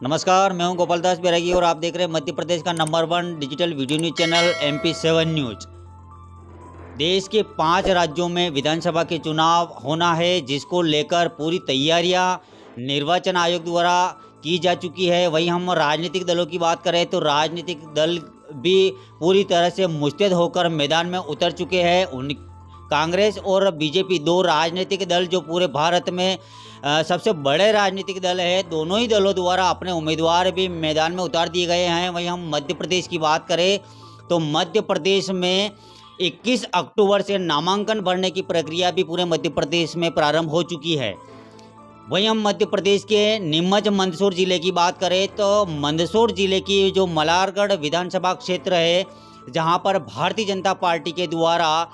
नमस्कार, मैं हूं गोपाल दास बैरागी और आप देख रहे हैं मध्य प्रदेश का number 1 digital video news channel MP7 news. देश के 5 राज्यों में विधानसभा के चुनाव होना है, जिसको लेकर पूरी तैयारियां निर्वाचन आयोग द्वारा की जा चुकी है। वहीं हम राजनीतिक दलों की बात करें तो राजनीतिक दल भी पूरी तरह से मुस्तैद होकर मैदान में उतर चुके हैं। कांग्रेस और बीजेपी दो राजनीतिक दल जो पूरे भारत में सबसे बड़े राजनीतिक दल है, दोनों ही दलों द्वारा अपने उम्मीदवार भी मैदान में उतार दिए गए हैं। वहीं हम मध्य प्रदेश की बात करें तो मध्य प्रदेश में 21 अक्टूबर से नामांकन भरने की प्रक्रिया भी पूरे मध्य प्रदेश में प्रारंभ हो चुकी है। वहीं हम मध्य प्रदेश के नीमच मंदसौर जिले की बात करें तो मंदसौर जिले की जो मलारगढ़ विधानसभा क्षेत्र है, जहां पर भारतीय जनता पार्टी के द्वारा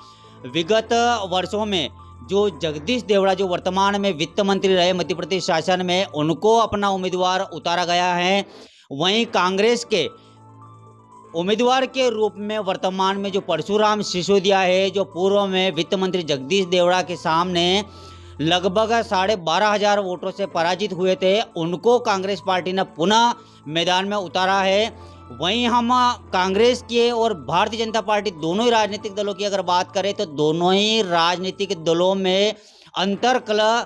विगत वर्षों में जो जगदीश देवड़ा जो वर्तमान में वित्त मंत्री रहे मध्य प्रदेश शासन में, उनको अपना उम्मीदवार उतारा गया है। वहीं कांग्रेस के उम्मीदवार के रूप में वर्तमान में जो परशुराम सिसोदिया है, जो पूर्व में वित्त मंत्री जगदीश देवड़ा के सामने लगभग 12,500 वोटों से पराजित हुए थे, उनको कांग्रेस पार्टी ने पुनः मैदान में उतारा है। वहीं हम कांग्रेस के और भारतीय जनता पार्टी दोनों ही राजनीतिक दलों की अगर बात करें तो दोनों ही राजनीतिक दलों में अंतर्कलह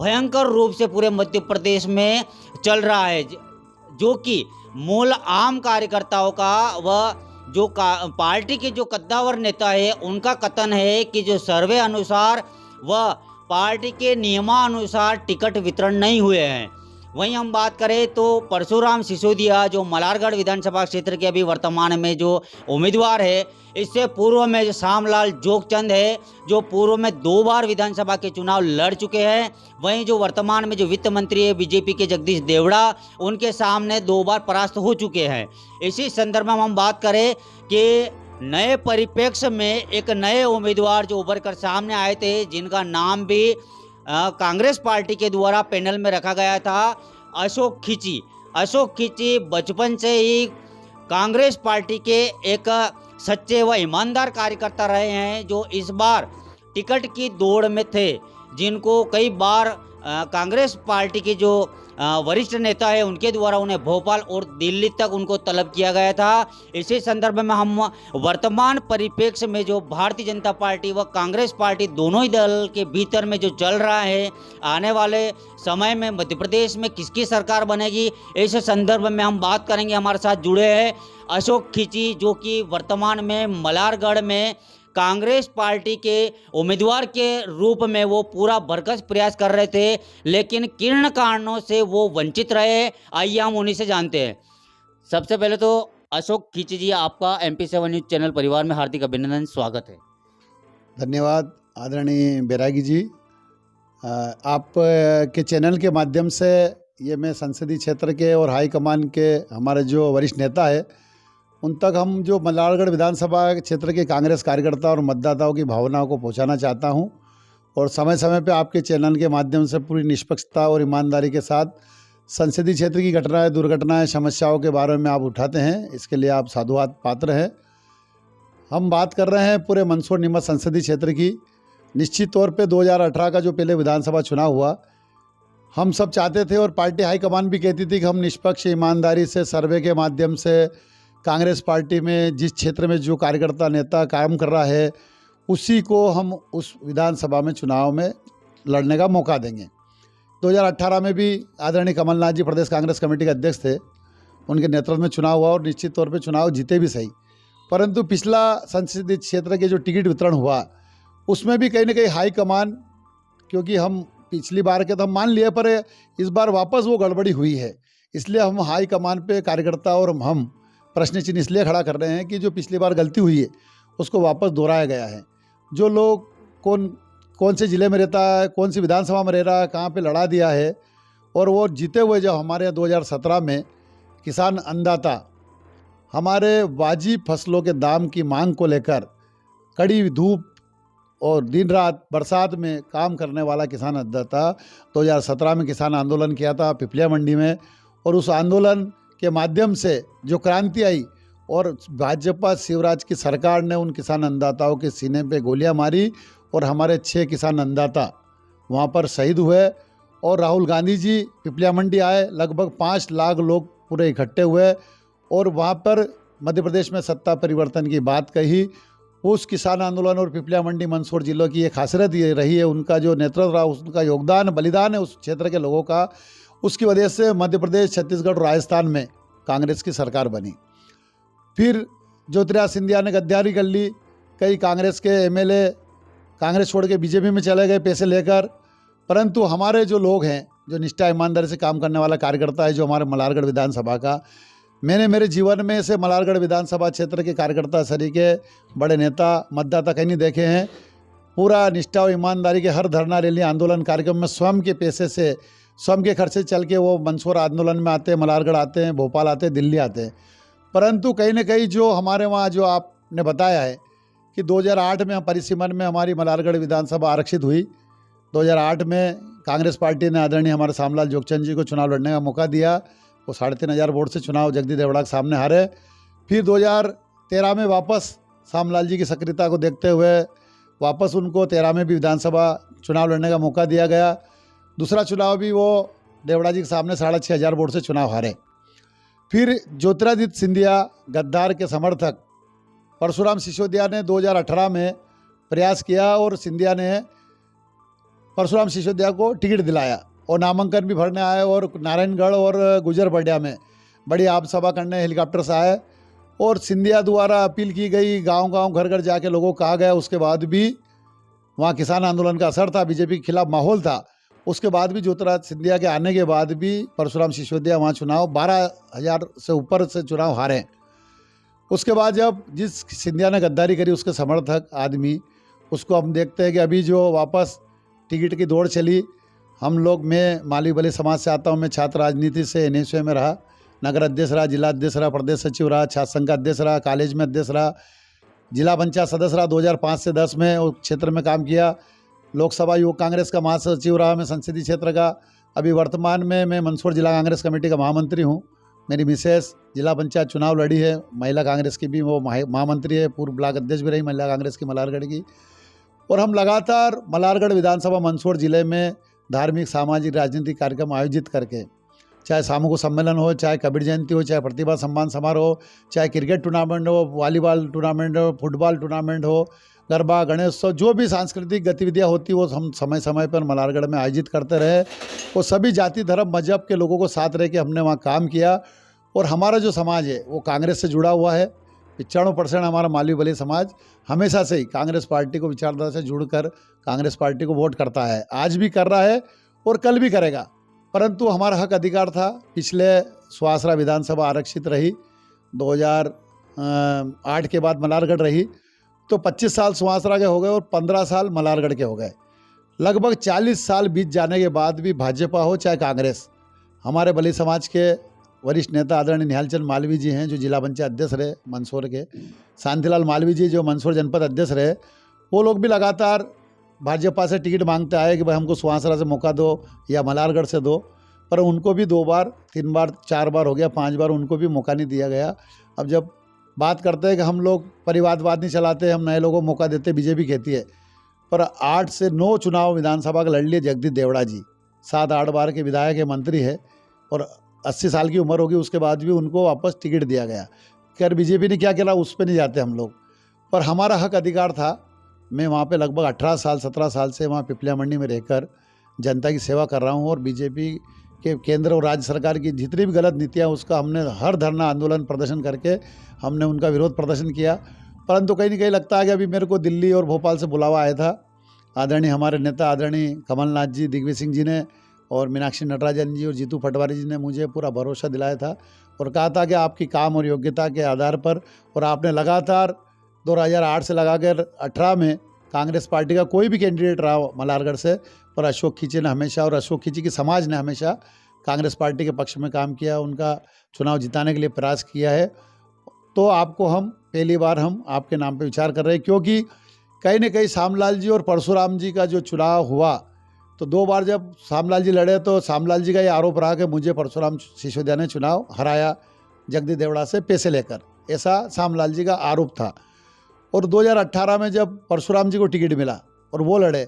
भयंकर रूप से पूरे मध्य प्रदेश में चल रहा है, जो कि मूल आम कार्यकर्ताओं का व जो पार्टी के जो कद्दावर नेता है उनका कथन है कि जो सर्वे अनुसार व पार्टी के नियमानुसार टिकट वितरण नहीं हुए हैं। वहीं हम बात करें तो परशुराम सिसोदिया जो मलारगढ़ विधानसभा क्षेत्र के अभी वर्तमान में जो उम्मीदवार है, इससे पूर्व में जो श्यामलाल जोगचंद है, जो पूर्व में 2 बार विधानसभा के चुनाव लड़ चुके हैं। वहीं जो वर्तमान में जो वित्त मंत्री है बीजेपी के जगदीश देवड़ा, उनके सामने 2 बार परास्त हो चुके हैं। इसी संदर्भ में हम बात करें कि नए परिप्रेक्ष्य में एक नए उम्मीदवार जो उभर कर सामने आए थे, जिनका नाम भी कांग्रेस पार्टी के द्वारा पैनल में रखा गया था, अशोक खींची। अशोक खींची बचपन से ही कांग्रेस पार्टी के एक सच्चे व ईमानदार कार्यकर्ता रहे हैं, जो इस बार टिकट की दौड़ में थे, जिनको कई बार कांग्रेस पार्टी के जो वरिष्ठ नेता है उनके द्वारा उन्हें भोपाल और दिल्ली तक उनको तलब किया गया था। इसी संदर्भ में हम वर्तमान परिप्रेक्ष्य में जो भारतीय जनता पार्टी व कांग्रेस पार्टी दोनों ही दल के भीतर में जो चल रहा है, आने वाले समय में मध्य प्रदेश में किसकी सरकार बनेगी, इस संदर्भ में हम बात करेंगे। हमारे साथ जुड़े हैं अशोक खींची, जो कि वर्तमान में मलारगढ़ में कांग्रेस पार्टी के उम्मीदवार के रूप में वो पूरा भरकस प्रयास कर रहे थे, लेकिन किन कारणों से वो वंचित रहे, आइए हम उन्हीं से जानते हैं। सबसे पहले तो अशोक खींची जी, आपका MP7 न्यूज चैनल परिवार में हार्दिक अभिनंदन, स्वागत है। धन्यवाद आदरणीय बैरागी जी। आप के चैनल के माध्यम से ये मैं संसदीय क्षेत्र के और हाईकमान के हमारे जो वरिष्ठ नेता है उन तक हम जो मलारगढ़ विधानसभा क्षेत्र के कांग्रेस कार्यकर्ता और मतदाताओं की भावनाओं को पहुंचाना चाहता हूं, और समय समय पे आपके चैनल के माध्यम से पूरी निष्पक्षता और ईमानदारी के साथ संसदीय क्षेत्र की घटनाएं, दुर्घटनाएं, समस्याओं के बारे में आप उठाते हैं, इसके लिए आप साधुवाद पात्र हैं। हम बात कर रहे हैं पूरे मंदसौर नीमच संसदीय क्षेत्र की। निश्चित तौर पर 2018 का जो पहले विधानसभा चुनाव हुआ, हम सब चाहते थे और पार्टी हाईकमान भी कहती थी कि हम निष्पक्ष ईमानदारी से सर्वे के माध्यम से कांग्रेस पार्टी में जिस क्षेत्र में जो कार्यकर्ता नेता काम कर रहा है उसी को हम उस विधानसभा में चुनाव में लड़ने का मौका देंगे। 2018 में भी आदरणीय कमलनाथ जी प्रदेश कांग्रेस कमेटी के अध्यक्ष थे, उनके नेतृत्व में चुनाव हुआ और निश्चित तौर पे चुनाव जीते भी सही। परंतु पिछला संसदीय क्षेत्र के जो टिकट वितरण हुआ उसमें भी कहीं ना कहीं हाईकमान, क्योंकि हम पिछली बार के तो हम मान लिए, पर इस बार वापस वो गड़बड़ी हुई है, इसलिए हम हाईकमान पे कार्यकर्ता और हम प्रश्न चिन्ह इसलिए खड़ा कर रहे हैं कि जो पिछली बार गलती हुई है उसको वापस दोहराया गया है। जो लोग कौन से ज़िले में रहता है, कौन सी विधानसभा में रह रहा है, कहाँ पे लड़ा दिया है, और वो जीते हुए जब हमारे 2017 में किसान अन्नदाता हमारे वाजिब फसलों के दाम की मांग को लेकर कड़ी धूप और दिन रात बरसात में काम करने वाला किसान अन्नदाता 2017 में किसान आंदोलन किया था पिपलिया मंडी में, और उस आंदोलन के माध्यम से जो क्रांति आई और भाजपा शिवराज की सरकार ने उन किसान अन्नदाताओं के सीने पे गोलियां मारी और हमारे 6 किसान अन्नदाता वहाँ पर शहीद हुए और राहुल गांधी जी पिपलिया मंडी आए, लगभग 5 लाख लोग पूरे इकट्ठे हुए और वहाँ पर मध्य प्रदेश में सत्ता परिवर्तन की बात कही। उस किसान आंदोलन और पिपलिया मंडी मंदसौर जिलों की ये खासियत ये रही है, उनका जो नेतृत्व रहा, उनका योगदान बलिदान है उस क्षेत्र के लोगों का, उसकी वजह से मध्य प्रदेश, छत्तीसगढ़ और राजस्थान में कांग्रेस की सरकार बनी। फिर ज्योतिरादित्य सिंधिया ने गद्दारी कर ली, कई कांग्रेस के एमएलए कांग्रेस छोड़ के बीजेपी में चले गए पैसे लेकर, परंतु हमारे जो लोग हैं, जो निष्ठा ईमानदारी से काम करने वाला कार्यकर्ता है, जो हमारे मल्हारगढ़ विधानसभा का, मैंने मेरे जीवन में से मल्हारगढ़ विधानसभा क्षेत्र के कार्यकर्ता सरीके बड़े नेता मतदाता कहीं नहीं देखे हैं। पूरा निष्ठा और ईमानदारी के हर धरना रैली आंदोलन कार्यक्रम में स्वयं के पैसे से, स्वयं के खर्चे चल के वो मंदसौर आंदोलन में आते हैं, मल्हारगढ़ आते हैं, भोपाल आते हैं, दिल्ली आते हैं। परंतु कहीं ना कहीं जो हमारे वहाँ जो आपने बताया है कि 2008 में परिसीमन में हमारी मल्हारगढ़ विधानसभा आरक्षित हुई। 2008 में कांग्रेस पार्टी ने आदरणीय हमारे शामलाल जोगचंद जी को चुनाव लड़ने का मौका दिया। वो 3,500 वोट से चुनाव जगदीश देवड़ा के सामने हारे। फिर 2013 में वापस शामलाल जी की सक्रियता को देखते हुए वापस उनको 13 में भी विधानसभा चुनाव लड़ने का मौका दिया गया। दूसरा चुनाव भी वो देवड़ा जी के सामने 6,500 वोट से चुनाव हारे। फिर ज्योतिरादित्य सिंधिया गद्दार के समर्थक परशुराम सिसोदिया ने 2018 में प्रयास किया और सिंधिया ने परशुराम सिसोदिया को टिकट दिलाया और नामांकन भी भरने आए और नारायणगढ़ और गुजरबडिया में बड़ी आम सभा करने हेलीकॉप्टर से आए और सिंधिया द्वारा अपील की गई, गांव-गांव घर-घर जाके लोगों को कहा गया। उसके बाद भी वहाँ किसान आंदोलन का असर था, बीजेपी के खिलाफ माहौल था। उसके बाद भी ज्योतिरादित्य सिंधिया के आने के बाद भी परशुराम सिसोदिया वहाँ चुनाव 12,000 से ऊपर से चुनाव हारे। उसके बाद जब जिस सिंधिया ने गद्दारी करी उसके समर्थक आदमी, उसको हम देखते हैं कि अभी जो वापस टिकट की दौड़ चली, हम लोग, मैं माली बली समाज से आता हूँ, मैं छात्र राजनीति से NSU में रहा, नगर अध्यक्ष रहा, जिला अध्यक्ष रहा, प्रदेश सचिव रहा, छात्र संघ का अध्यक्ष रहा, कॉलेज में अध्यक्ष रहा, जिला पंचायत सदस्य रहा, 2005 से 10 में उस क्षेत्र में काम किया। लोकसभा युवक कांग्रेस का महासचिव रहा मैं संसदीय क्षेत्र का। अभी वर्तमान में मैं मंदसौर जिला कांग्रेस कमेटी का महामंत्री हूँ। मेरी मिसेस जिला पंचायत चुनाव लड़ी है, महिला कांग्रेस की भी वो महामंत्री है, पूर्व ब्लॉक अध्यक्ष भी रही महिला कांग्रेस की मल्हारगढ़ की। और हम लगातार मल्हारगढ़ विधानसभा मंदसौर जिले में धार्मिक, सामाजिक, राजनीतिक कार्यक्रम आयोजित करके, चाहे सामूहिक सम्मेलन हो, चाहे कबीर जयंती हो, चाहे प्रतिभा सम्मान समारोह, चाहे क्रिकेट टूर्नामेंट हो, वॉलीबॉल टूर्नामेंट हो, फुटबॉल टूर्नामेंट हो, गरबा, गणेशोत्सव, जो भी सांस्कृतिक गतिविधियां होती वो हम समय समय पर मल्हारगढ़ में आयोजित करते रहे। वो सभी जाति, धर्म, मजहब के लोगों को साथ रह के हमने वहाँ काम किया। और हमारा जो समाज है वो कांग्रेस से जुड़ा हुआ है। 95% हमारा माली बली समाज हमेशा से ही कांग्रेस पार्टी को विचारधारा से जुड़कर कांग्रेस पार्टी को वोट करता है, आज भी कर रहा है और कल भी करेगा। परंतु हमारा हक अधिकार था। पिछले सुहासरा विधानसभा आरक्षित रही, 2008 के बाद मल्हारगढ़ रही, तो 25 साल सुहासरा के हो गए और 15 साल मल्हारगढ़ के हो गए। लगभग 40 साल बीत जाने के बाद भी भाजपा हो चाहे कांग्रेस, हमारे बली समाज के वरिष्ठ नेता आदरणीय निहालचंद मालवीय जी हैं, जो जिला पंचायत अध्यक्ष रहे मंदसौर के, शांतिलाल मालवीय जी जो मंदसौर जनपद अध्यक्ष रहे, वो लोग भी लगातार भाजपा से टिकट मांगते आए कि भाई हमको सुहासरा से मौका दो या मल्हारगढ़ से दो, पर उनको भी 2 बार, 3 बार, 4 बार हो गया, 5 बार उनको भी मौका नहीं दिया गया। अब जब बात करते हैं कि हम लोग परिवारवाद नहीं चलाते, हम नए लोगों को मौका देते, बीजेपी कहती है, पर 8 से 9 चुनाव विधानसभा का लड़ लिए जगदीश देवड़ा जी, 7-8 बार के विधायक है, मंत्री है और 80 साल की उम्र होगी, उसके बाद भी उनको वापस टिकट दिया गया। खैर बीजेपी ने क्या किया उस पर नहीं जाते हम लोग, पर हमारा हक अधिकार था। मैं वहाँ पे लगभग 18 साल 17 साल से वहाँ पिपलिया मंडी में रहकर जनता की सेवा कर रहा हूँ और बीजेपी के केंद्र और राज्य सरकार की जितनी भी गलत नीतियाँ उसका हमने हर धरना आंदोलन प्रदर्शन करके हमने उनका विरोध प्रदर्शन किया। परंतु कहीं ना कहीं लगता है कि अभी मेरे को दिल्ली और भोपाल से बुलावा आया था, आदरणीय हमारे नेता आदरणीय कमलनाथ जी, दिग्विजय सिंह जी ने और मीनाक्षी नटराजन जी और जीतू पटवारी जी ने मुझे पूरा भरोसा दिलाया था और कहा था कि आपकी काम और योग्यता के आधार पर, और आपने लगातार 2008 से लगाकर 18 में कांग्रेस पार्टी का कोई भी कैंडिडेट रहा मल्हारगढ़ से, पर अशोक खींचे ने हमेशा और अशोक खींचे की समाज ने हमेशा कांग्रेस पार्टी के पक्ष में काम किया, उनका चुनाव जिताने के लिए प्रयास किया है। तो आपको हम पहली बार हम आपके नाम पे विचार कर रहे हैं, क्योंकि कहीं न कहीं श्यामलाल जी और परशुराम जी का जो चुनाव हुआ, तो 2 बार जब श्यामलाल जी लड़े तो श्यामलाल जी का ये आरोप रहा कि मुझे परशुराम सिसोदिया ने चुनाव हराया जगदीश देवड़ा से पैसे लेकर, ऐसा श्यामलाल जी का आरोप था। और 2018 में जब परशुराम जी को टिकट मिला और वो लड़े,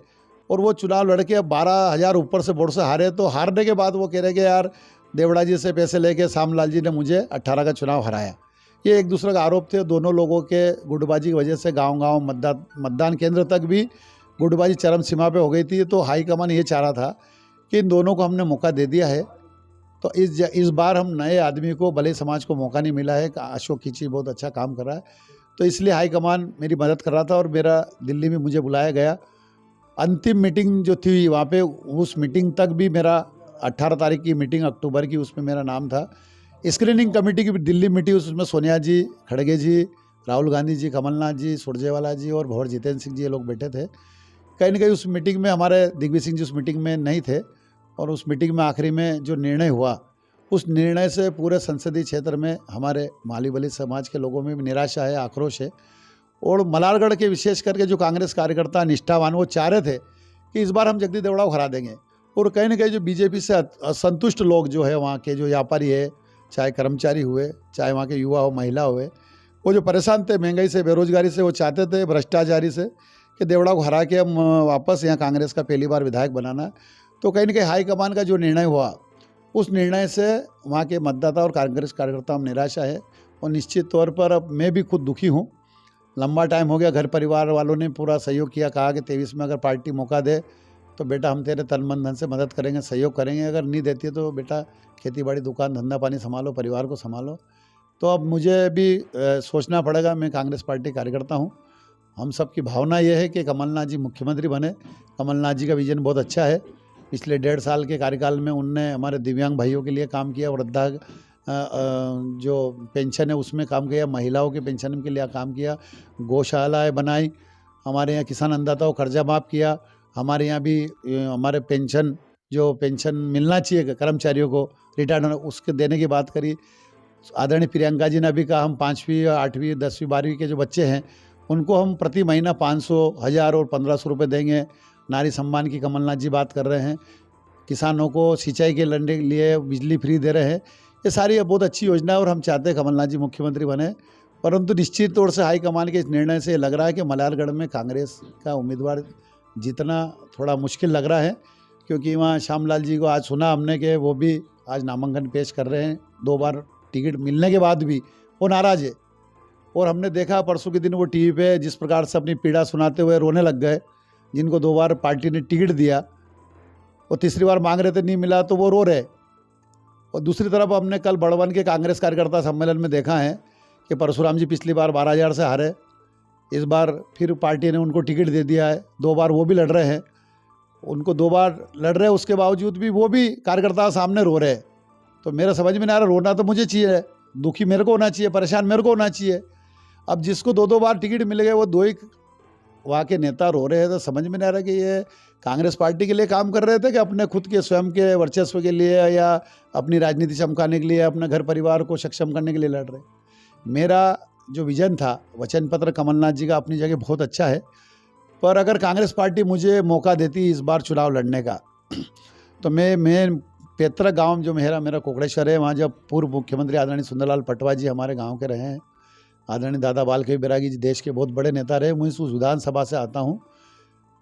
और वो चुनाव लड़के 12,000 ऊपर से वोट से हारे। तो हारने के बाद वो कह रहे कि यार देवड़ा जी से पैसे लेके श्यामलाल जी ने मुझे 18 का चुनाव हराया। ये एक दूसरे का आरोप थे। दोनों लोगों के गुटबाजी की वजह से गांव-गांव मतदान केंद्र तक भी गुटबाजी चरम सीमा पे हो गई थी। तो हाईकमान ये चाह रहा था कि इन दोनों को हमने मौका दे दिया है, तो इस बार हम नए आदमी को, भले समाज को मौका नहीं मिला है। अशोक खींची बहुत अच्छा काम कर रहा है, तो इसलिए हाईकमान मेरी मदद कर रहा था और मेरा दिल्ली में मुझे बुलाया गया। अंतिम मीटिंग जो थी वहाँ पे, उस मीटिंग तक भी मेरा 18 तारीख की मीटिंग अक्टूबर की, उसमें मेरा नाम था। स्क्रीनिंग कमेटी की दिल्ली मीटिंग, उसमें सोनिया जी, खड़गे जी, राहुल गांधी जी, कमलनाथ जी, सुरजेवाला जी और भंवर जितेंद्र सिंह जी, ये लोग बैठे थे। कहीं ना कहीं उस मीटिंग में हमारे दिग्विजय सिंह जी उस मीटिंग में नहीं थे, और उस मीटिंग में आखिरी में जो निर्णय हुआ, उस निर्णय से पूरे संसदीय क्षेत्र में हमारे माली बली समाज के लोगों में भी निराशा है, आक्रोश है। और मलारगढ़ के विशेष करके जो कांग्रेस कार्यकर्ता निष्ठावान, वो चाह रहे थे कि इस बार हम जगदीश देवड़ा को हरा देंगे। और कहीं ना कहीं जो बीजेपी से असंतुष्ट लोग जो है, वहाँ के जो व्यापारी है, चाहे कर्मचारी हुए, चाहे वहाँ के युवा हो, महिला हुए, वो जो परेशान थे महंगाई से, बेरोजगारी से, वो चाहते थे भ्रष्टाचारी से कि देवड़ा को हरा के हम वापस यहाँ कांग्रेस का पहली बार विधायक बनाना। तो कहीं ना कहीं हाईकमान का जो निर्णय हुआ, उस निर्णय से वहाँ के मतदाता और कांग्रेस कार्यकर्ताओं में निराशा है। और निश्चित तौर पर अब मैं भी खुद दुखी हूँ। लंबा टाइम हो गया, घर परिवार वालों ने पूरा सहयोग किया, कहा कि 23 में अगर पार्टी मौका दे तो बेटा हम तेरे तन मन धन से मदद करेंगे, सहयोग करेंगे। अगर नहीं देती है तो बेटा खेती बाड़ी, दुकान धंधा पानी संभालो, परिवार को संभालो। तो अब मुझे भी सोचना पड़ेगा। मैं कांग्रेस पार्टी कार्यकर्ता हूँ। हम सब की भावना ये है कि कमलनाथ जी मुख्यमंत्री बने। कमलनाथ जी का विजन बहुत अच्छा है। पिछले 1.5 साल के कार्यकाल में उनने हमारे दिव्यांग भाइयों के लिए काम किया, वृद्धा जो पेंशन है उसमें काम किया, महिलाओं के पेंशन के लिए काम किया, गौशालाएँ बनाई, हमारे यहाँ किसान अन्नदाताओं को कर्जा माफ़ किया। हमारे यहाँ भी हमारे पेंशन मिलना चाहिए कर्मचारियों को, रिटायर्ड होना, उसके देने की बात करी। आदरणीय प्रियंका जी ने भी कहा हम 5वीं, 8वीं, 10वीं, 12वीं के जो बच्चे हैं उनको हम प्रति महीना 500, 1000 और 1500 रुपये देंगे। नारी सम्मान की कमलनाथ जी बात कर रहे हैं। किसानों को सिंचाई के लिए बिजली फ्री दे रहे हैं। ये सारी बहुत अच्छी योजना है और हम चाहते हैं कमलनाथ जी मुख्यमंत्री बने। परंतु निश्चित तौर से हाईकमान के इस निर्णय से लग रहा है कि मलारगढ़ में कांग्रेस का उम्मीदवार जीतना थोड़ा मुश्किल लग रहा है, क्योंकि वहाँ श्यामलाल जी को आज सुना हमने कि वो भी आज नामांकन पेश कर रहे हैं। 2 बार टिकट मिलने के बाद भी वो नाराज़ है। और हमने देखा परसों के दिन वो टीवी पे जिस प्रकार से अपनी पीड़ा सुनाते हुए रोने लग गए। जिनको 2 बार पार्टी ने टिकट दिया, वो तीसरी बार मांग रहे थे, नहीं मिला तो वो रो रहे। और दूसरी तरफ हमने कल बड़वन के कांग्रेस कार्यकर्ता सम्मेलन में देखा है कि परशुराम जी पिछली बार 12,000 से हारे, इस बार फिर पार्टी ने उनको टिकट दे दिया है। 2 बार वो भी लड़ रहे हैं, उनको 2 बार लड़ रहे हैं, उसके बावजूद भी वो भी कार्यकर्ता सामने रो रहे हैं। तो मेरा समझ में नहीं आ रहा, रोना तो मुझे चाहिए, दुखी मेरे को होना चाहिए, परेशान मेरे को होना चाहिए। अब जिसको 2-2 बार टिकट मिल गए, वो 2 ही वहाँ के नेता रो रहे हैं। तो समझ में नहीं आ रहा कि ये कांग्रेस पार्टी के लिए काम कर रहे थे कि अपने खुद के स्वयं के वर्चस्व के लिए, या अपनी राजनीति चमकाने के लिए, अपने घर परिवार को सक्षम करने के लिए लड़ रहे। मेरा जो विजन था, वचन पत्र कमलनाथ जी का अपनी जगह बहुत अच्छा है, पर अगर कांग्रेस पार्टी मुझे मौका देती इस बार चुनाव लड़ने का, तो मैं पैतृक गाँव जो मेरा कोकड़ेश्वर है, वहाँ जब पूर्व मुख्यमंत्री आदरणीय सुंदरलाल पटवा जी हमारे गाँव के रहे हैं, आदरणीय दादा बाल के बैरागी जी देश के बहुत बड़े नेता रहे। मैं इस विधानसभा से आता हूँ।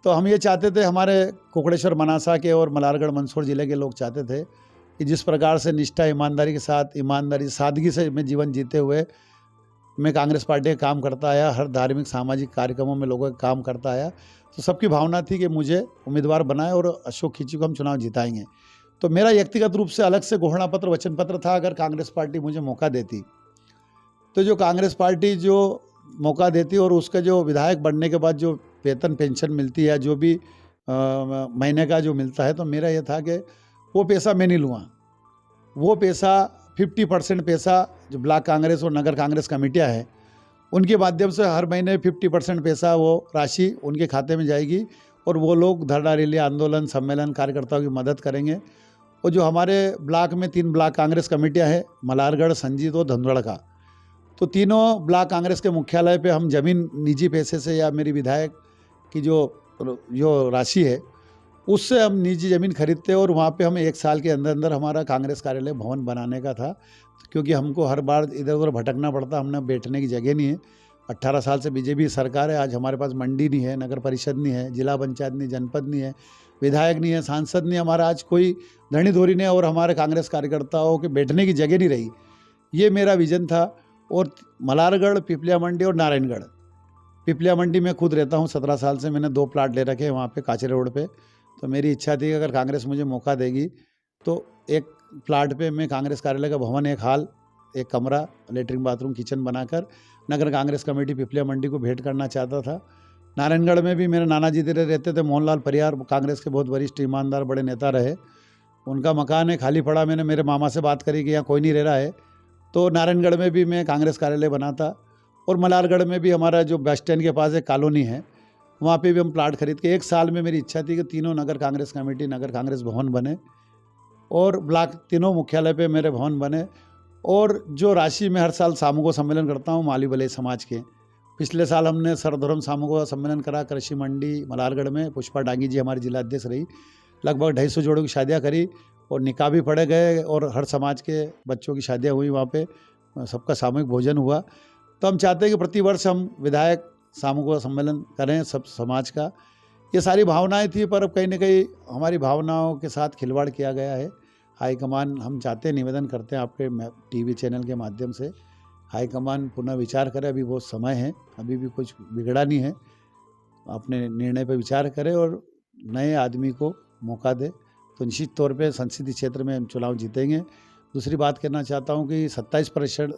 तो हम ये चाहते थे, हमारे कोकड़ेश्वर मनासा के और मलारगढ़ मंदसौर ज़िले के लोग चाहते थे कि जिस प्रकार से निष्ठा, ईमानदारी के साथ, ईमानदारी, सादगी से मैं जीवन जीते हुए मैं कांग्रेस पार्टी का काम करता आया, हर धार्मिक सामाजिक कार्यक्रमों में लोगों का काम करता आया। तो सबकी भावना थी कि मुझे उम्मीदवार बनाए और अशोक खींची को हम चुनाव जिताएंगे। तो मेरा व्यक्तिगत रूप से अलग से घोषणा पत्र, वचन पत्र था, अगर कांग्रेस पार्टी मुझे मौका देती, तो जो कांग्रेस पार्टी जो मौका देती और उसका जो विधायक बनने के बाद जो वेतन पेंशन मिलती है, जो भी महीने का जो मिलता है, तो मेरा ये था कि वो पैसा मैं नहीं लूँगा। वो पैसा 50% पैसा जो ब्लॉक कांग्रेस और नगर कांग्रेस कमेटियाँ हैं, उनके माध्यम से हर महीने 50% पैसा, वो राशि उनके खाते में जाएगी और वो लोग धरना, रैली, आंदोलन, सम्मेलन, कार्यकर्ताओं की मदद करेंगे। और जो हमारे ब्लॉक में 3 ब्लॉक कांग्रेस कमेटियाँ हैं, मलारगढ़, संजीत और धनवड़ का, तो तीनों ब्लॉक कांग्रेस के मुख्यालय पे हम जमीन निजी पैसे से, या मेरी विधायक की जो राशि है उससे हम निजी ज़मीन खरीदते, और वहाँ पे हमें 1 साल के अंदर अंदर हमारा कांग्रेस कार्यालय भवन बनाने का था, क्योंकि हमको हर बार इधर उधर भटकना पड़ता, हमने बैठने की जगह नहीं है। 18 साल से बीजेपी सरकार है। आज हमारे पास मंडी नहीं है, नगर परिषद नहीं है, जिला पंचायत नहीं, जनपद नहीं है, विधायक नहीं है, सांसद नहीं, हमारा आज कोई धनी धोरी नहीं है, और हमारे कांग्रेस कार्यकर्ताओं के बैठने की जगह नहीं रही। ये मेरा विजन था। और मलारगढ़, पिपलिया मंडी और नारायणगढ़, पिपलिया मंडी में खुद रहता हूँ, 17 साल से मैंने 2 प्लाट ले रखे हैं वहाँ पे काचरे रोड पे। तो मेरी इच्छा थी कि अगर कांग्रेस मुझे मौका देगी तो एक प्लाट पे मैं कांग्रेस कार्यालय का भवन, एक हॉल, एक कमरा, लेटरिन बाथरूम, किचन बनाकर नगर कांग्रेस कमेटी पिपलिया मंडी को भेंट करना चाहता था। नारायणगढ़ में भी मेरे नाना जी रहते थे, मोहनलाल परियार, कांग्रेस के बहुत वरिष्ठ ईमानदार बड़े नेता रहे। उनका मकान है खाली पड़ा, मैंने मेरे मामा से बात करी कि यहाँ कोई नहीं रह रहा है, तो नारायणगढ़ में भी मैं कांग्रेस कार्यालय बनाता। और मलारगढ़ में भी हमारा जो बस स्टैंड के पास एक कॉलोनी है, वहाँ पे भी हम प्लाट खरीद के, एक साल में मेरी इच्छा थी कि तीनों नगर कांग्रेस कमेटी, नगर कांग्रेस भवन बने और ब्लॉक तीनों मुख्यालय पे मेरे भवन बने। और जो राशि मैं हर साल सामूहिक सम्मेलन करता हूँ माली बलई समाज के, पिछले साल हमने सर्वधर्म सामूहिक सम्मेलन करा कृषि मंडी मलारगढ़ में। पुष्पा डांगी जी हमारी जिला अध्यक्ष रही, लगभग 250 जोड़ों की शादियाँ करी और निकाह भी पढ़े गए और हर समाज के बच्चों की शादियाँ हुई वहाँ पे, सबका सामूहिक भोजन हुआ। तो हम चाहते हैं कि प्रतिवर्ष हम विधायक सामूहिक सम्मेलन करें सब समाज का। ये सारी भावनाएं थी, पर अब कहीं ना कहीं हमारी भावनाओं के साथ खिलवाड़ किया गया है। हाईकमान, हम चाहते हैं, निवेदन करते हैं आपके टीवी चैनल के माध्यम से, हाईकमान पुनः विचार करे। अभी बहुत समय है, अभी भी कुछ बिगड़ा नहीं है, अपने निर्णय पर विचार करें और नए आदमी को मौका दे तो निश्चित तौर पे संसदीय क्षेत्र में हम चुनाव जीतेंगे। दूसरी बात कहना चाहता हूँ कि 27%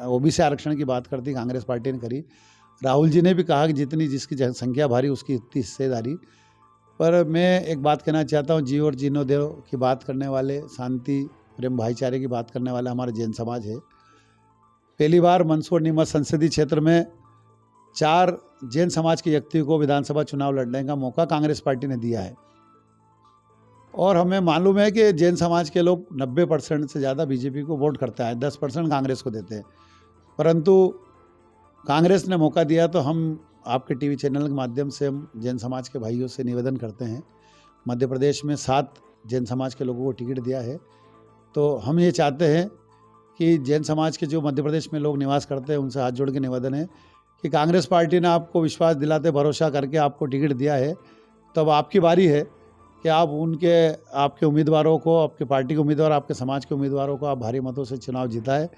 ओबीसी आरक्षण की बात करती कांग्रेस पार्टी ने करी। राहुल जी ने भी कहा कि जितनी जिसकी जनसंख्या भारी उसकी उतनी हिस्सेदारी। पर मैं एक बात कहना चाहता हूँ, जी और जीर्णोद्धार की बात करने वाले, शांति प्रेम भाईचारे की बात करने वाला हमारा जैन समाज है। पहली बार मंदसौर नीमच संसदीय क्षेत्र में 4 जैन समाज के व्यक्ति को विधानसभा चुनाव लड़ने का मौका कांग्रेस पार्टी ने दिया है। और हमें मालूम है कि जैन समाज के लोग 90% से ज़्यादा बीजेपी को वोट करते हैं, 10% कांग्रेस को देते हैं। परंतु कांग्रेस ने मौका दिया तो हम आपके टीवी चैनल के माध्यम से हम जैन समाज के भाइयों से निवेदन करते हैं। मध्य प्रदेश में 7 जैन समाज के लोगों को टिकट दिया है, तो हम ये चाहते हैं कि जैन समाज के जो मध्य प्रदेश में लोग निवास करते हैं उनसे हाथ जोड़ के निवेदन है कि कांग्रेस पार्टी ने आपको विश्वास दिलाते, भरोसा करके आपको टिकट दिया है, तो अब आपकी बारी है कि आप आपके उम्मीदवारों को, आपके पार्टी के उम्मीदवार, आपके समाज के उम्मीदवारों को आप भारी मतों से चुनाव जिताए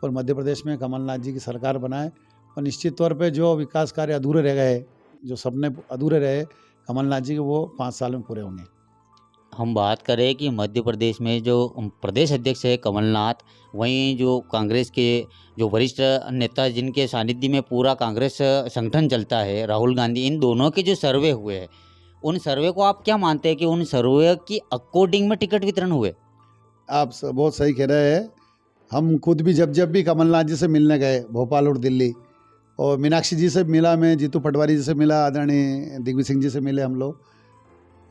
और मध्य प्रदेश में कमलनाथ जी की सरकार बनाए। और निश्चित तौर पे जो विकास कार्य अधूरे रह गए, जो सपने अधूरे रहे कमलनाथ जी के, वो 5 साल में पूरे होंगे। हम बात करें कि मध्य प्रदेश में जो प्रदेश अध्यक्ष है कमलनाथ, वहीं जो कांग्रेस के जो वरिष्ठ नेता जिनके सानिध्य में पूरा कांग्रेस संगठन चलता है, राहुल गांधी, इन दोनों के जो सर्वे हुए हैं, उन सर्वे को आप क्या मानते हैं कि उन सर्वे की अकॉर्डिंग में टिकट वितरण हुए? आप बहुत सही कह रहे हैं। हम खुद भी जब भी कमलनाथ जी से मिलने गए भोपाल और दिल्ली, और मीनाक्षी जी से मिला मैं, जीतू पटवारी जी से मिला, आदरणीय दिग्विजय सिंह जी से मिले हम लोग,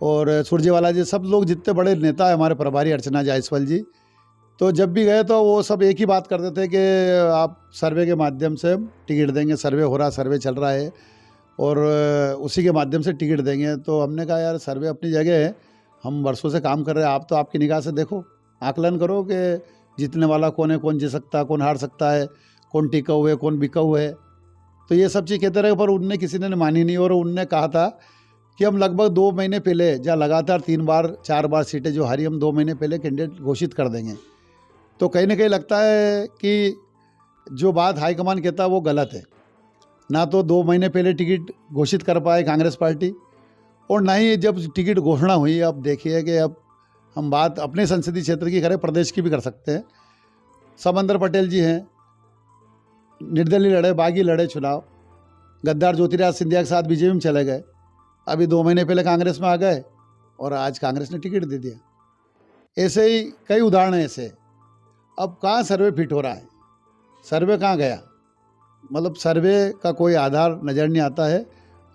और सुरजेवाला जी, सब लोग जितने बड़े नेता है हमारे प्रभारी, अर्चना जायसवाल जी, तो जब भी गए तो वो सब एक ही बात करते थे कि आप सर्वे के माध्यम से टिकट देंगे, सर्वे हो रहा, सर्वे चल रहा है और उसी के माध्यम से टिकट देंगे। तो हमने कहा यार सर्वे अपनी जगह है, हम वर्षों से काम कर रहे हैं, आप तो आपकी निगाह से देखो, आकलन करो कि जीतने वाला कौन है, कौन जीत सकता है, कौन हार सकता है, कौन टिका हुआ है, कौन बिका हुआ है। तो ये सब चीज़ कहते रहे, पर उनने किसी ने मानी नहीं। और उनने कहा था कि हम लगभग 2 महीने पहले, जहाँ लगातार 3 बार 4 बार सीटें जो हारी, हम 2 महीने पहले कैंडिडेट घोषित कर देंगे। तो कहीं ना कहीं लगता है कि जो बात हाईकमान कहता है वो गलत है। ना तो 2 महीने पहले टिकट घोषित कर पाए कांग्रेस पार्टी, और ना ही जब टिकट घोषणा हुई। अब देखिए कि अब हम बात अपने संसदीय क्षेत्र की करें, प्रदेश की भी कर सकते हैं। समंदर पटेल जी हैं, निर्दलीय लड़े, बागी लड़े चुनाव, गद्दार ज्योतिराज सिंधिया के साथ बीजेपी में चले गए, अभी 2 महीने पहले कांग्रेस में आ गए और आज कांग्रेस ने टिकट दे दिया। ऐसे ही कई उदाहरण हैं ऐसे। अब कहाँ सर्वे फिट हो रहा है, सर्वे कहाँ गया, मतलब सर्वे का कोई आधार नज़र नहीं आता है।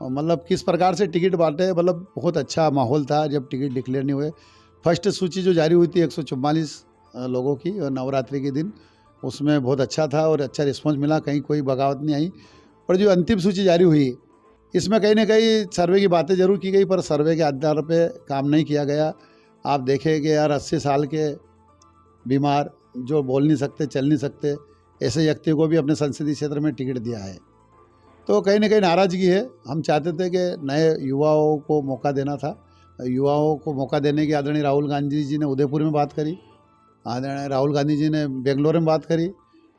और मतलब किस प्रकार से टिकट बांटे, मतलब बहुत अच्छा माहौल था जब टिकट डिक्लेयर नहीं हुए। फर्स्ट सूची जो जारी हुई थी 144 लोगों की नवरात्रि के दिन, उसमें बहुत अच्छा था और अच्छा रिस्पॉन्स मिला, कहीं कोई बगावत नहीं आई। और जो अंतिम सूची जारी हुई, इसमें कहीं ना कहीं सर्वे की बातें जरूर की गई, पर सर्वे के आधार पे काम नहीं किया गया। आप देखें कि यार 80 साल के बीमार, जो बोल नहीं सकते, चल नहीं सकते, ऐसे व्यक्ति को भी अपने संसदीय क्षेत्र में टिकट दिया है। तो कहीं ना कहीं नाराज़गी है। हम चाहते थे कि नए युवाओं को मौका देना था। युवाओं को मौका देने की आदरणीय राहुल गांधी जी ने उदयपुर में बात करी, आदरणीय राहुल गांधी जी ने बेंगलोर में बात करी,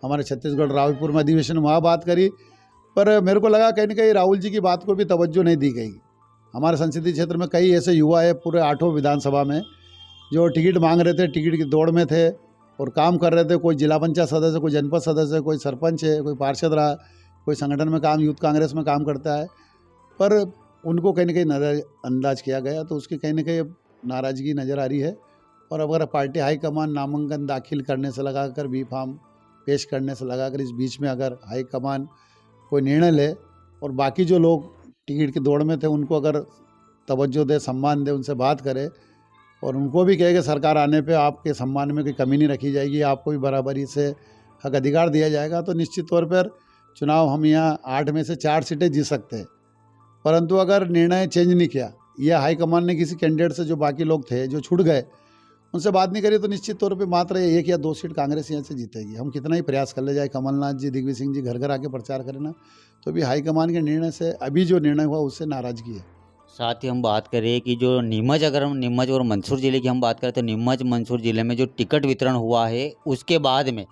हमारे छत्तीसगढ़ रावलपुर में अधिवेशन में वहाँ बात करी। पर मेरे को लगा कहीं ना कहीं राहुल जी की बात को भी तवज्जो नहीं दी गई। हमारे संसदीय क्षेत्र में कई ऐसे युवा है पूरे 8 विधानसभा में जो टिकट मांग रहे थे, टिकट की दौड़ में थे और काम कर रहे थे। कोई जिला पंचायत सदस्य, कोई जनपद सदस्य, कोई सरपंच है, कोई पार्षद रहा, कोई संगठन में काम, यूथ कांग्रेस में काम करता है, पर उनको कहीं ना कहीं नज़रअंदाज किया गया। तो उसकी कहीं ना कहीं नाराज़गी नज़र आ रही है। और अगर पार्टी हाईकमान नामांकन दाखिल करने से लगाकर बी फार्म पेश करने से लगाकर इस बीच में अगर हाईकमान कोई निर्णय ले और बाकी जो लोग टिकट की दौड़ में थे उनको अगर तवज्जो दे, सम्मान दे, उनसे बात करे और उनको भी कहे कि सरकार आने पे आपके सम्मान में कोई कमी नहीं रखी जाएगी, आपको भी बराबरी से हक अधिकार दिया जाएगा, तो निश्चित तौर पर चुनाव हम यहाँ 8 में से 4 सीटें जीत सकते हैं। परंतु अगर निर्णय चेंज नहीं किया या हाईकमान ने किसी कैंडिडेट से, जो बाकी लोग थे जो छूट गए, उनसे बात नहीं करी, तो निश्चित तौर पे मात्र 1 या 2 सीट कांग्रेस यहाँ से जीतेगी। हम कितना ही प्रयास कर ले जाए, कमलनाथ जी, दिग्विजय सिंह जी घर घर आके प्रचार करें ना, तो भी हाईकमान के निर्णय से अभी जो निर्णय हुआ उससे नाराज़गी है। साथ ही हम बात करें कि जो नीमच, अगर हम नीमच और मंदसौर ज़िले की हम बात करें तो नीमच मंदसौर ज़िले में जो टिकट वितरण हुआ है उसके बाद में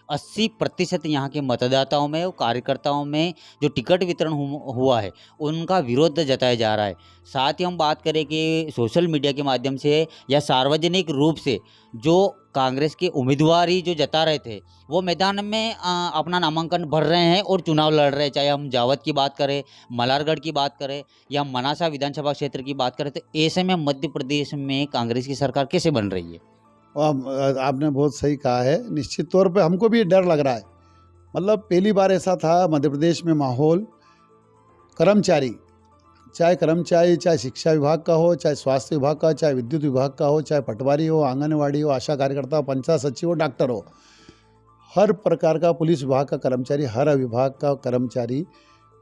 80% यहाँ के मतदाताओं में और कार्यकर्ताओं में जो टिकट वितरण हुआ है उनका विरोध जताया जा रहा है। साथ ही हम बात करें कि सोशल मीडिया के माध्यम से या सार्वजनिक रूप से जो कांग्रेस के उम्मीदवार जो जता रहे थे वो मैदान में अपना नामांकन भर रहे हैं और चुनाव लड़ रहे हैं। चाहे हम जावद की बात करें, मलारगढ़ की बात करें या मनासा विधानसभा क्षेत्र की बात करें, तो ऐसे में मध्य प्रदेश में कांग्रेस की सरकार कैसे बन रही है? और आपने बहुत सही कहा है। निश्चित तौर पे हमको भी डर लग रहा है। मतलब पहली बार ऐसा था मध्य प्रदेश में माहौल, कर्मचारी, चाहे शिक्षा विभाग का हो, चाहे स्वास्थ्य विभाग का, चाहे विद्युत विभाग का हो, चाहे पटवारी हो, आंगनवाड़ी हो, आशा कार्यकर्ता हो, पंचायत सचिव हो, डॉक्टर हो, हर प्रकार का, पुलिस विभाग का कर्मचारी, हर विभाग का कर्मचारी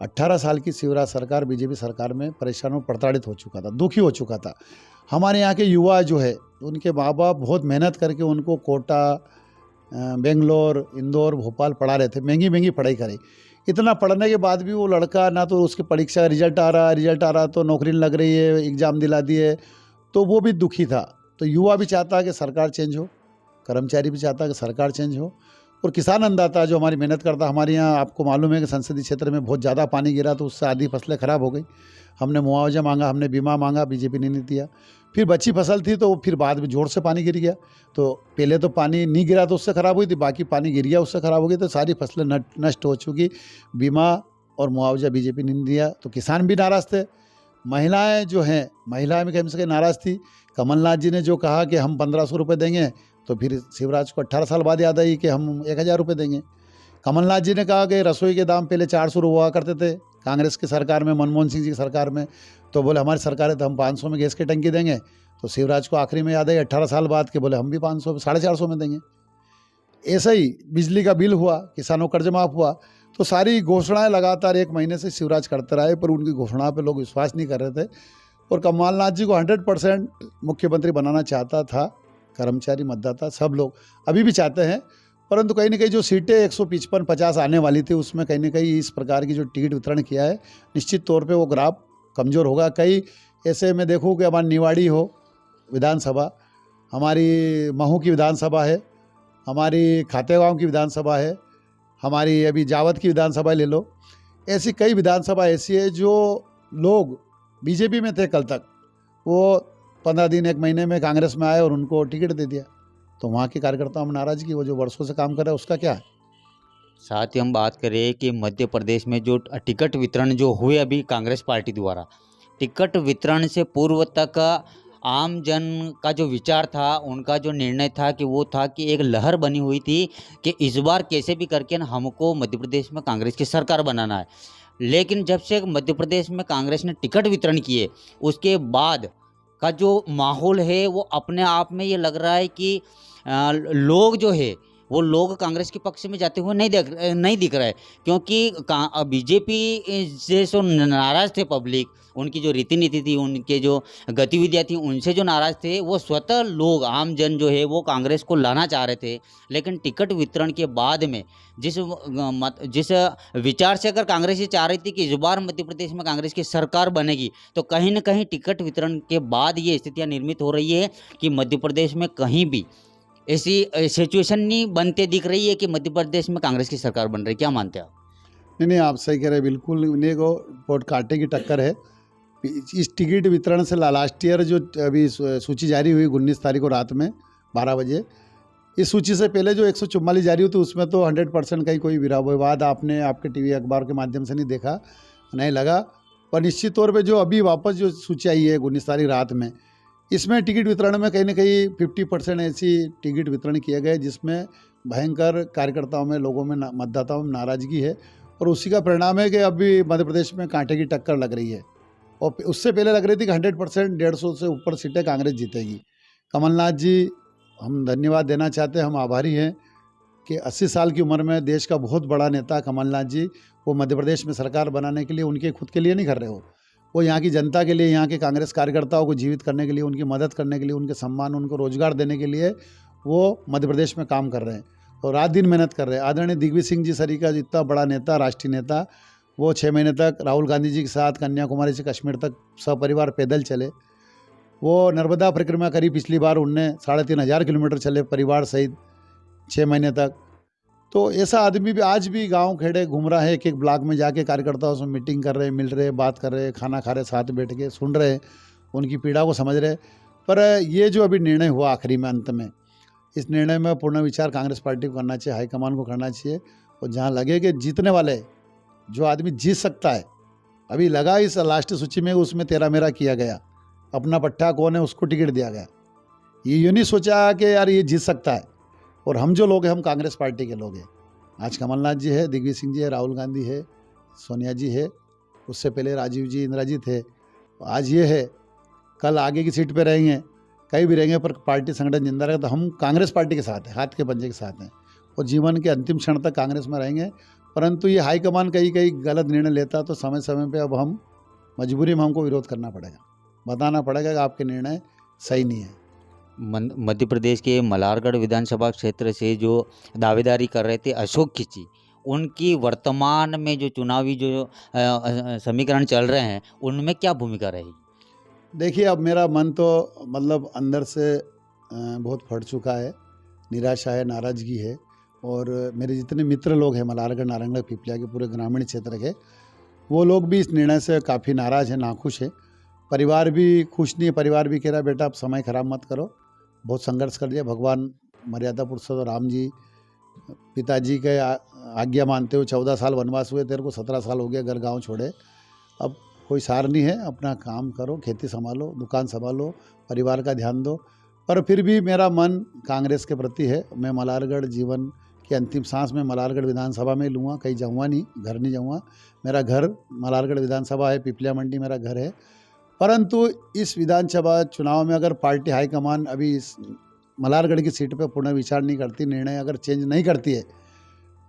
18 साल की शिवराज सरकार, बीजेपी सरकार में परेशान और प्रताड़ित हो चुका था, दुखी हो चुका था। हमारे यहाँ के युवा जो है उनके माँ बाप बहुत मेहनत करके उनको कोटा, बेंगलोर, इंदौर, भोपाल पढ़ा रहे थे, महंगी महंगी पढ़ाई करी। इतना पढ़ने के बाद भी वो लड़का ना तो उसकी परीक्षा का रिजल्ट आ रहा तो नौकरी लग रही है, एग्ज़ाम दिला दिए, तो वो भी दुखी था। तो युवा भी चाहता है कि सरकार चेंज हो, कर्मचारी भी चाहता है कि सरकार चेंज हो, और किसान अन्नदाता जो हमारी मेहनत करता, हमारे यहाँ आपको मालूम है कि संसदीय क्षेत्र में बहुत ज़्यादा पानी गिरा तो उससे आधी फसलें ख़राब हो गई। हमने मुआवजा मांगा, हमने बीमा मांगा, बीजेपी ने नहीं दिया। फिर बची फसल थी तो फिर बाद में जोर से पानी गिर गया, तो पहले तो पानी नहीं गिरा तो उससे ख़राब हुई थी, बाकी पानी गिर गया उससे ख़राब हो गई, तो सारी फसलें नष्ट हो चुकी। बीमा और मुआवजा बीजेपी ने नहीं दिया तो किसान भी नाराज़ थे। महिलाएँ जो हैं, महिलाएँ भी कहीं से कहीं नाराज़ थी। कमलनाथ जी ने जो कहा कि हम 1500 रुपये देंगे, तो फिर शिवराज को 18 साल बाद याद आई कि हम 1000 रुपये देंगे। कमलनाथ जी ने कहा कि रसोई के दाम पहले 400 हुआ करते थे कांग्रेस की सरकार में, मनमोहन सिंह जी की सरकार में, तो बोले हमारी सरकार है तो हम 500 में गैस की टंकी देंगे। तो शिवराज को आखिरी में याद आई 18 साल बाद के, बोले हम भी 500 450 में देंगे। ऐसा ही बिजली का बिल हुआ, किसानों कर्ज माफ़ हुआ। तो सारी घोषणाएं लगातार 1 महीने से शिवराज करते रहे, पर उनकी घोषणा पर लोग विश्वास नहीं कर रहे थे। और कमलनाथ जी को 100% मुख्यमंत्री बनाना चाहता था कर्मचारी, मतदाता, सब लोग अभी भी चाहते हैं। परंतु कहीं ना कहीं जो सीटें 155-50 आने वाली थी उसमें कहीं ना कहीं इस प्रकार की जो टिकट वितरण किया है, निश्चित तौर पे वो ग्राफ कमज़ोर होगा। कई ऐसे में देखूँ कि हमारी निवाड़ी हो विधानसभा, हमारी महू की विधानसभा है, हमारी खातेगांव की विधानसभा है, हमारी अभी जावद की विधानसभा ले लो, ऐसी कई विधानसभा ऐसी है जो लोग बीजेपी में थे कल तक, वो 15 दिन 1 महीने में कांग्रेस में आए और उनको टिकट दे दिया। तो वहाँ के कार्यकर्ताओं में नाराज़गी, वो जो वर्षों से काम कर रहे हैं उसका क्या है। साथ ही हम बात करें कि मध्य प्रदेश में जो टिकट वितरण जो हुए अभी कांग्रेस पार्टी द्वारा, टिकट वितरण से पूर्व तक आम जन का जो विचार था, उनका जो निर्णय था कि वो था कि एक लहर बनी हुई थी कि इस बार कैसे भी करके हमको मध्य प्रदेश में कांग्रेस की सरकार बनाना है। लेकिन जब से मध्य प्रदेश में कांग्रेस ने टिकट वितरण किए उसके बाद का जो माहौल है वो अपने आप में ये लग रहा है कि लोग जो है वो लोग कांग्रेस के पक्ष में जाते हुए नहीं दिख रहे, क्योंकि बीजेपी से जो नाराज़ थे पब्लिक, उनकी जो रीति नीति थी, उनके जो गतिविधियाँ थी, उनसे जो नाराज़ थे, वो स्वतः लोग आम जन जो है वो कांग्रेस को लाना चाह रहे थे। लेकिन टिकट वितरण के बाद में जिस विचार से अगर कांग्रेस ये चाह रही थी कि इस बार मध्य प्रदेश में कांग्रेस की सरकार बनेगी, तो कहीं न कहीं टिकट वितरण के बाद ये स्थितियाँ निर्मित हो रही है कि मध्य प्रदेश में कहीं भी ऐसी सिचुएशन नहीं बनते दिख रही है कि मध्य प्रदेश में कांग्रेस की सरकार बन रही है। क्या मानते हैं आप? नहीं, आप सही कह रहे हैं, बिल्कुल इन्हें को वोट कांटे की टक्कर है। इस टिकट वितरण से लास्ट ईयर जो अभी सूची जारी हुई 19 तारीख को रात में 12 बजे, इस सूची से पहले जो 144 जारी हुई थी उसमें तो 100% का ही कोई विवाद आपने आपके टीवी अखबार के माध्यम से नहीं देखा, नहीं लगा। पर निश्चित तौर पे जो अभी वापस जो सूची आई है 19 तारीख रात में, इसमें टिकट वितरण में कहीं ना कहीं 50% ऐसी टिकट वितरण किए गए जिसमें भयंकर कार्यकर्ताओं में, लोगों में, मतदाताओं में नाराज़गी है। और उसी का परिणाम है कि अभी मध्य प्रदेश में कांटे की टक्कर लग रही है। और उससे पहले लग रही थी कि 100% 150 से ऊपर सीटें कांग्रेस जीतेगी। कमलनाथ जी, हम धन्यवाद देना चाहते हैं, हम आभारी हैं कि 80 साल की उम्र में देश का बहुत बड़ा नेता कमलनाथ जी, वो मध्य प्रदेश में सरकार बनाने के लिए उनके खुद के लिए नहीं कर रहे हो, वो यहाँ की जनता के लिए, यहाँ के कांग्रेस कार्यकर्ताओं को जीवित करने के लिए, उनकी मदद करने के लिए, उनके सम्मान, उनको रोजगार देने के लिए वो मध्य प्रदेश में काम कर रहे हैं और रात दिन मेहनत कर रहे हैं। आदरणीय दिग्विजय सिंह जी सरीका इतना बड़ा नेता, राष्ट्रीय नेता, वो 6 महीने तक राहुल गांधी जी के साथ कन्याकुमारी से कश्मीर तक सपरिवार पैदल चले। वो नर्मदा परिक्रमा करी पिछली बार, उनने 3,500 किलोमीटर चले परिवार सहित 6 महीने तक। तो ऐसा आदमी भी आज भी गांव खेड़े घूम रहा है, एक एक ब्लॉक में जाके कार्यकर्ताओं से मीटिंग कर रहे, मिल रहे, बात कर रहे, खाना खा रहे, साथ बैठ के सुन रहे, उनकी पीड़ा को समझ रहे। पर ये जो अभी निर्णय हुआ आखिरी में, अंत में, इस निर्णय में पूर्ण विचार कांग्रेस पार्टी को करना चाहिए, हाईकमान को करना चाहिए। और जहाँ लगे कि जीतने वाले जो आदमी जीत सकता है, अभी लगा इस लास्ट सूची में उसमें तेरा मेरा किया गया, अपना पट्टा कौन है उसको टिकट दिया गया। ये नहीं सोचा कि यार ये जीत सकता है। और हम जो लोग हैं, हम कांग्रेस पार्टी के लोग हैं। आज कमलनाथ जी है, दिग्विजय सिंह जी है, राहुल गांधी है, सोनिया जी है, उससे पहले राजीव जी, इंदिरा जी थे, आज ये है, कल आगे की सीट पे रहेंगे, कहीं भी रहेंगे, पर पार्टी संगठन जिंदा रहेगा। तो हम कांग्रेस पार्टी के साथ हैं, हाथ के पंजे के साथ हैं और जीवन के अंतिम क्षण तक कांग्रेस में रहेंगे। परंतु ये हाईकमान कहीं कहीं गलत निर्णय लेता तो समय समय पे अब हम मजबूरी में हमको विरोध करना पड़ेगा, बताना पड़ेगा कि आपके निर्णय सही नहीं है। मध्य प्रदेश के मलारगढ़ विधानसभा क्षेत्र से जो दावेदारी कर रहे थे अशोक खिची, उनकी वर्तमान में जो चुनावी जो समीकरण चल रहे हैं, उनमें क्या भूमिका रहेगी? देखिए, अब मेरा मन तो मतलब अंदर से बहुत फट चुका है, निराशा है, नाराज़गी है। और मेरे जितने मित्र लोग हैं मलारगढ़, नारंगगढ़, पिपलिया के पूरे ग्रामीण क्षेत्र के, वो लोग भी इस निर्णय से काफ़ी नाराज़ हैं, नाखुश है। परिवार भी खुश नहीं है, परिवार भी कह रहा है बेटा आप समय ख़राब मत करो, बहुत संघर्ष कर दिया, भगवान मर्यादा पुरुषोत्तम राम जी पिताजी के आज्ञा मानते हुए 14 साल वनवास हुए, तेरे को 17 साल हो गया घर गांव छोड़े, अब कोई सार नहीं है, अपना काम करो, खेती संभालो, दुकान संभालो, परिवार का ध्यान दो। पर फिर भी मेरा मन कांग्रेस के प्रति है। मैं मलारगढ़ जीवन की अंतिम सांस में मलारगढ़ विधानसभा में लूँगा, कहीं जाऊँगा नहीं, घर नहीं जाऊँगा। मेरा घर मलारगढ़ विधानसभा है, पिपलिया मंडी मेरा घर है। परंतु इस विधानसभा चुनाव में अगर पार्टी हाईकमान अभी इस मलारगढ़ की सीट पर पुनः विचार नहीं करती, निर्णय अगर चेंज नहीं करती है,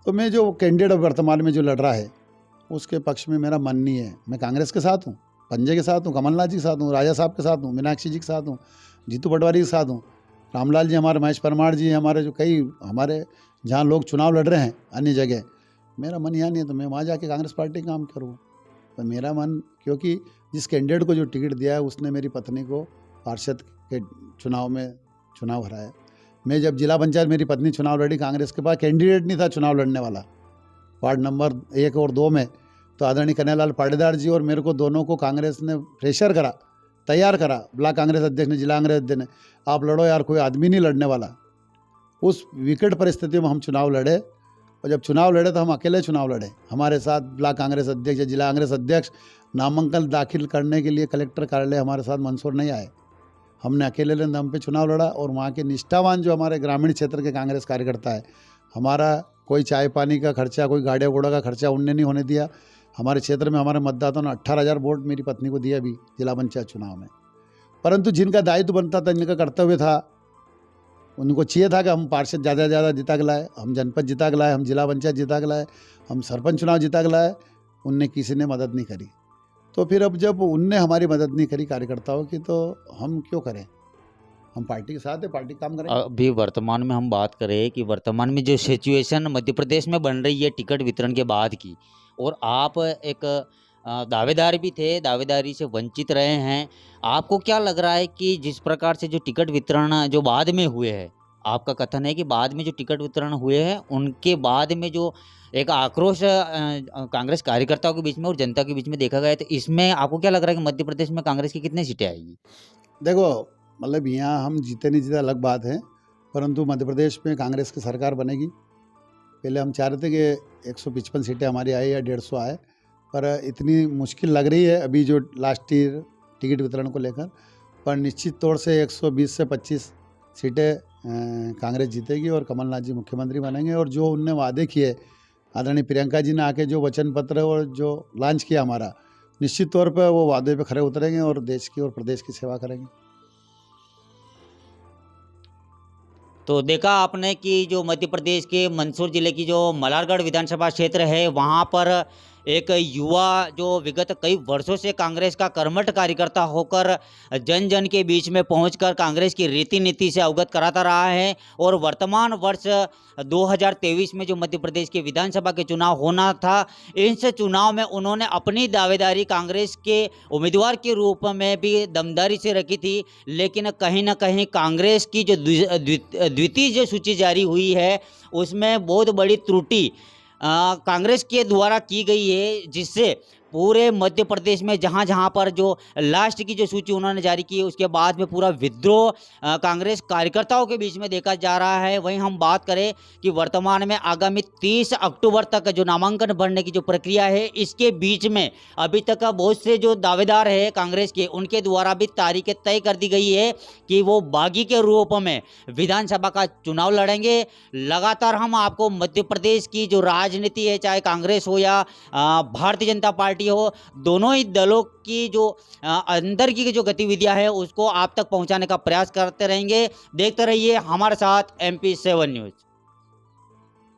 तो मैं जो कैंडिडेट वर्तमान में जो लड़ रहा है उसके पक्ष में मेरा मन नहीं है। मैं कांग्रेस के साथ हूँ, पंजे के साथ हूँ, कमलनाथ जी के साथ हूँ, राजा साहब के साथ हूँ, मीनाक्षी जी के साथ हूँ, जीतू पटवारी के साथ हूँ, रामलाल जी हमारे, महेश परमार जी हमारे, जो कई हमारे जहाँ लोग चुनाव लड़ रहे हैं अन्य जगह, मेरा मन यहाँ नहीं है तो मैं वहाँ जाके कांग्रेस पार्टी काम करूँ। तो मेरा मन, क्योंकि जिस कैंडिडेट को जो टिकट दिया है उसने मेरी पत्नी को पार्षद के चुनाव में चुनाव हराया। मैं जब जिला पंचायत मेरी पत्नी चुनाव लड़ी, कांग्रेस के पास कैंडिडेट नहीं था चुनाव लड़ने वाला वार्ड नंबर 1 और 2 में, तो आदरणीय कन्हैयालाल पाटीदार जी और मेरे को दोनों को कांग्रेस ने प्रेशर करा, तैयार करा, ब्लॉक कांग्रेस अध्यक्ष ने, जिला कांग्रेस अध्यक्ष ने, आप लड़ो यार, कोई आदमी नहीं लड़ने वाला। उस विकट परिस्थिति में हम चुनाव लड़े और जब चुनाव लड़े तो हम अकेले चुनाव लड़े। हमारे साथ ब्लॉक कांग्रेस अध्यक्ष, जिला कांग्रेस अध्यक्ष नामांकन दाखिल करने के लिए कलेक्टर कार्यालय हमारे साथ मंसूर नहीं आए। हमने अकेले दम पे चुनाव लड़ा और वहाँ के निष्ठावान जो हमारे ग्रामीण क्षेत्र के कांग्रेस कार्यकर्ता है, हमारा कोई चाय पानी का खर्चा, कोई गाड़िया घोड़ा का खर्चा उनने नहीं होने दिया। हमारे क्षेत्र में हमारे मतदाताओं ने 18,000 वोट मेरी पत्नी को दिया अभी जिला पंचायत चुनाव में। परंतु जिनका दायित्व बनता था, जिनका कर्तव्य था, उनको चाहिए था कि हम पार्षद ज़्यादा से ज़्यादा जिता के लाए, हम जनपद जिता के लाए, हम जिला पंचायत जिता के लाए, हम सरपंच चुनाव जिता के लाए, उनने किसी ने मदद नहीं करी। तो फिर अब जब उनने हमारी मदद नहीं करी कार्यकर्ताओं की, तो हम क्यों करें? हम पार्टी के साथ है, पार्टी काम करेंगे। अभी वर्तमान में हम बात करें कि वर्तमान में जो सिचुएशन मध्य प्रदेश में बन रही है टिकट वितरण के बाद की, और आप एक दावेदार भी थे, दावेदारी से वंचित रहे हैं। आपको क्या लग रहा है कि जिस प्रकार से जो टिकट वितरण जो बाद में हुए हैं, आपका कथन है कि बाद में जो टिकट वितरण हुए हैं उनके बाद में जो एक आक्रोश कांग्रेस कार्यकर्ताओं के बीच में और जनता के बीच में देखा गया है, तो इसमें आपको क्या लग रहा है कि मध्य प्रदेश में कांग्रेस की कितनी सीटें आएगी? देखो, मतलब यहाँ हम जीते नहीं जीते अलग बात है, परंतु मध्य प्रदेश में कांग्रेस की सरकार बनेगी। पहले हम चाह रहे थे कि 155 सीटें हमारी आए या 150 आए, पर इतनी मुश्किल लग रही है अभी जो लास्ट ईयर टिकट वितरण को लेकर। पर निश्चित तौर से 120 से 25 सीटें कांग्रेस जीतेगी और कमलनाथ जी मुख्यमंत्री बनेंगे। और जो उनने वादे किए, आदरणीय प्रियंका जी ने आके जो वचन पत्र और जो लॉन्च किया हमारा, निश्चित तौर पर वो वादे पे खरे उतरेंगे और देश की और प्रदेश की सेवा करेंगे। तो देखा आपने कि जो मध्य प्रदेश के मंदसौर जिले की जो मलारगढ़ विधानसभा क्षेत्र है, वहाँ पर एक युवा जो विगत कई वर्षों से कांग्रेस का कर्मठ कार्यकर्ता होकर जन जन के बीच में पहुंचकर कांग्रेस की रीति नीति से अवगत कराता रहा है, और वर्तमान वर्ष 2023 में जो मध्य प्रदेश के विधानसभा के चुनाव होना था, इस चुनाव में उन्होंने अपनी दावेदारी कांग्रेस के उम्मीदवार के रूप में भी दमदारी से रखी थी। लेकिन कहीं ना कहीं कांग्रेस की जो द्वितीय जो सूची जारी हुई है, उसमें बहुत बड़ी त्रुटि कांग्रेस के द्वारा की गई है, जिससे पूरे मध्य प्रदेश में जहां जहां पर जो लास्ट की जो सूची उन्होंने जारी की है, उसके बाद में पूरा विद्रोह कांग्रेस कार्यकर्ताओं के बीच में देखा जा रहा है। वहीं हम बात करें कि वर्तमान में आगामी 30 अक्टूबर तक जो नामांकन भरने की जो प्रक्रिया है, इसके बीच में अभी तक बहुत से जो दावेदार है कांग्रेस के, उनके द्वारा भी तारीखें तय कर दी गई है कि वो बागी के रूप में विधानसभा का चुनाव लड़ेंगे। लगातार हम आपको मध्य प्रदेश की जो राजनीति है, चाहे कांग्रेस हो या भारतीय जनता पार्टी हो, दोनों ही दलों की जो अंदर की जो गतिविधियां है, उसको आप तक पहुंचाने का प्रयास करते रहेंगे। देखते रहिए हमारे साथ MP7 न्यूज़।